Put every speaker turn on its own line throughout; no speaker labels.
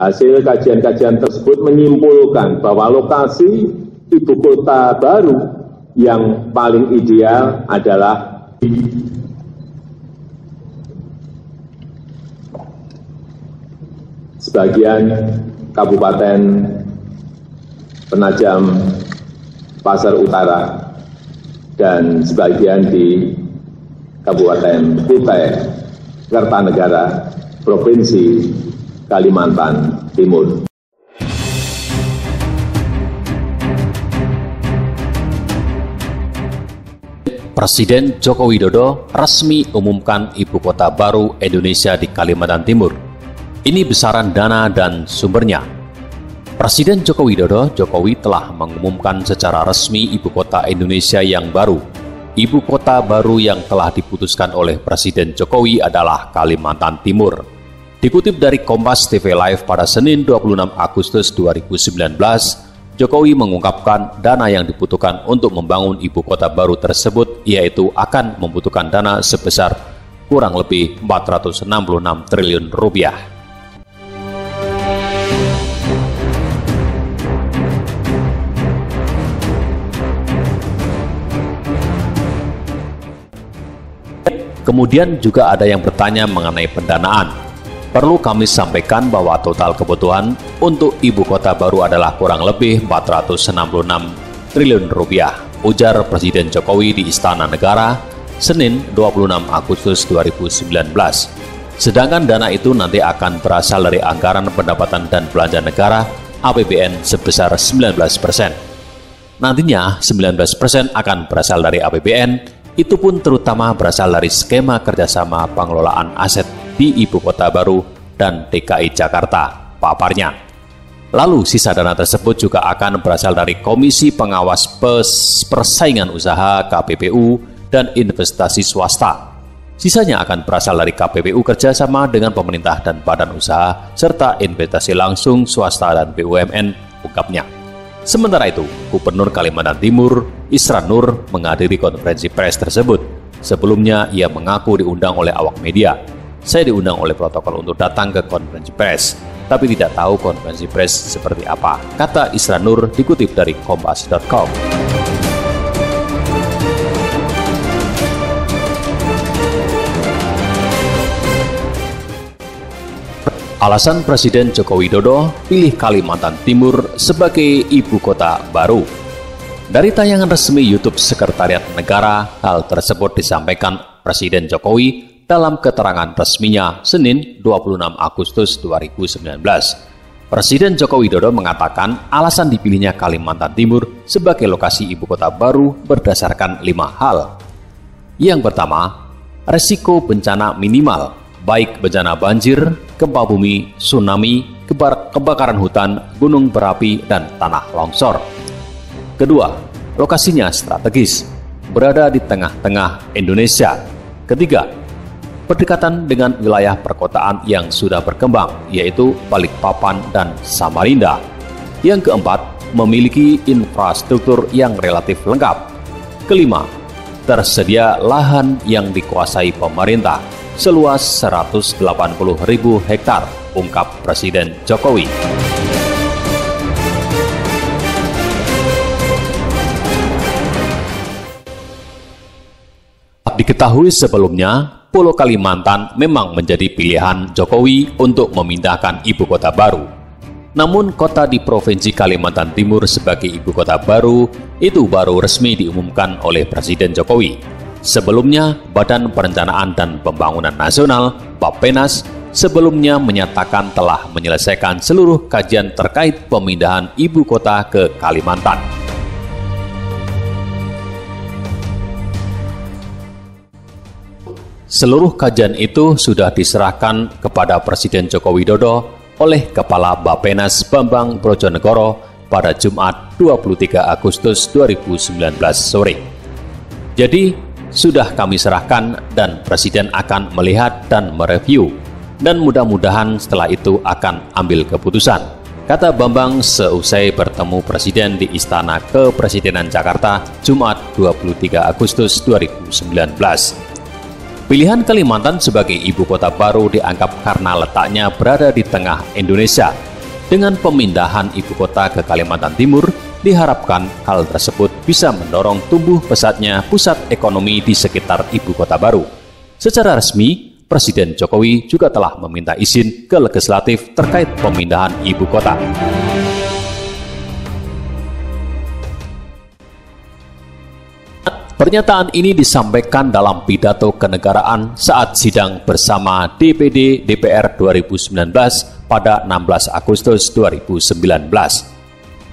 Hasil kajian-kajian tersebut menyimpulkan bahwa lokasi ibu kota baru yang paling ideal adalah sebagian Kabupaten Penajam Pasar Utara dan sebagian di Kabupaten Kutai Kartanegara, Provinsi Kalimantan Timur.
Presiden Joko Widodo resmi umumkan ibu kota baru Indonesia di Kalimantan Timur. Ini besaran dana dan sumbernya. Presiden Joko Widodo telah mengumumkan secara resmi ibu kota Indonesia yang baru. Ibu kota baru yang telah diputuskan oleh Presiden Jokowi adalah Kalimantan Timur. Dikutip dari Kompas TV Live pada Senin 26 Agustus 2019, Jokowi mengungkapkan dana yang dibutuhkan untuk membangun ibu kota baru tersebut yaitu akan membutuhkan dana sebesar kurang lebih 466 triliun rupiah. Kemudian juga ada yang bertanya mengenai pendanaan. Perlu kami sampaikan bahwa total kebutuhan untuk ibu kota baru adalah kurang lebih 466 triliun rupiah, ujar Presiden Jokowi di Istana Negara, Senin 26 Agustus 2019. Sedangkan dana itu nanti akan berasal dari anggaran pendapatan dan belanja negara APBN sebesar 19%. Nantinya 19% akan berasal dari APBN, itu pun terutama berasal dari skema kerjasama pengelolaan aset di ibu kota baru dan DKI Jakarta, paparnya. Lalu sisa dana tersebut juga akan berasal dari Komisi Pengawas Persaingan Usaha KPPU dan investasi swasta. Sisanya akan berasal dari KPPU kerjasama dengan pemerintah dan badan usaha serta investasi langsung swasta dan BUMN, ungkapnya. Sementara itu, Gubernur Kalimantan Timur, Isran Nur, menghadiri konferensi pers tersebut. Sebelumnya, ia mengaku diundang oleh awak media. Saya diundang oleh protokol untuk datang ke konferensi pers, tapi tidak tahu konferensi pers seperti apa, kata Isran Nur dikutip dari kompas.com. Alasan Presiden Joko Widodo pilih Kalimantan Timur sebagai ibu kota baru. Dari tayangan resmi YouTube Sekretariat Negara, hal tersebut disampaikan Presiden Jokowi dalam keterangan resminya Senin 26 Agustus 2019. Presiden Joko Widodo mengatakan alasan dipilihnya Kalimantan Timur sebagai lokasi ibu kota baru berdasarkan 5 hal. Yang pertama, resiko bencana minimal, baik bencana banjir, gempa bumi, tsunami, kebakaran hutan, gunung berapi, dan tanah longsor. Kedua, lokasinya strategis, berada di tengah-tengah Indonesia. Ketiga, berdekatan dengan wilayah perkotaan yang sudah berkembang, yaitu Balikpapan dan Samarinda. Yang keempat, memiliki infrastruktur yang relatif lengkap. Kelima, tersedia lahan yang dikuasai pemerintah seluas 180.000 hektar, ungkap Presiden Jokowi. Diketahui sebelumnya, Pulau Kalimantan memang menjadi pilihan Jokowi untuk memindahkan ibu kota baru. Namun kota di Provinsi Kalimantan Timur sebagai ibu kota baru itu baru resmi diumumkan oleh Presiden Jokowi. Sebelumnya, Badan Perencanaan dan Pembangunan Nasional (Bappenas) sebelumnya menyatakan telah menyelesaikan seluruh kajian terkait pemindahan ibu kota ke Kalimantan. Seluruh kajian itu sudah diserahkan kepada Presiden Joko Widodo oleh Kepala Bappenas Bambang Brojonegoro pada Jumat 23 Agustus 2019 sore. Jadi, sudah kami serahkan dan Presiden akan melihat dan mereview, dan mudah-mudahan setelah itu akan ambil keputusan, kata Bambang seusai bertemu Presiden di Istana Kepresidenan Jakarta Jumat 23 Agustus 2019. Pilihan Kalimantan sebagai ibu kota baru dianggap karena letaknya berada di tengah Indonesia Dengan pemindahan ibu kota ke Kalimantan Timur, diharapkan hal tersebut bisa mendorong tumbuh pesatnya pusat ekonomi di sekitar ibu kota baru. Secara resmi, Presiden Jokowi juga telah meminta izin ke legislatif terkait pemindahan ibu kota. Pernyataan ini disampaikan dalam pidato kenegaraan saat sidang bersama DPD DPR 2019 pada 16 Agustus 2019.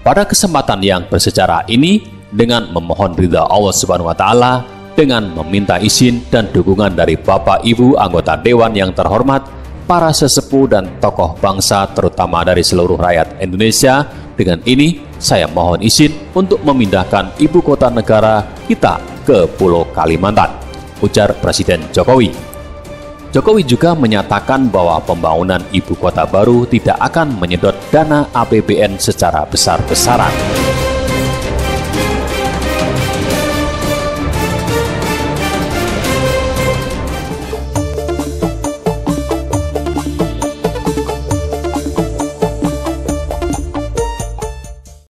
Pada kesempatan yang bersejarah ini, dengan memohon ridha Allah Subhanahu wa Ta'ala, dengan meminta izin dan dukungan dari Bapak Ibu anggota Dewan yang terhormat, para sesepuh dan tokoh bangsa terutama dari seluruh rakyat Indonesia, dengan ini saya mohon izin untuk memindahkan ibu kota negara kita ke Pulau Kalimantan, ujar Presiden Jokowi. Jokowi juga menyatakan bahwa pembangunan ibu kota baru tidak akan menyedot dana APBN secara besar-besaran.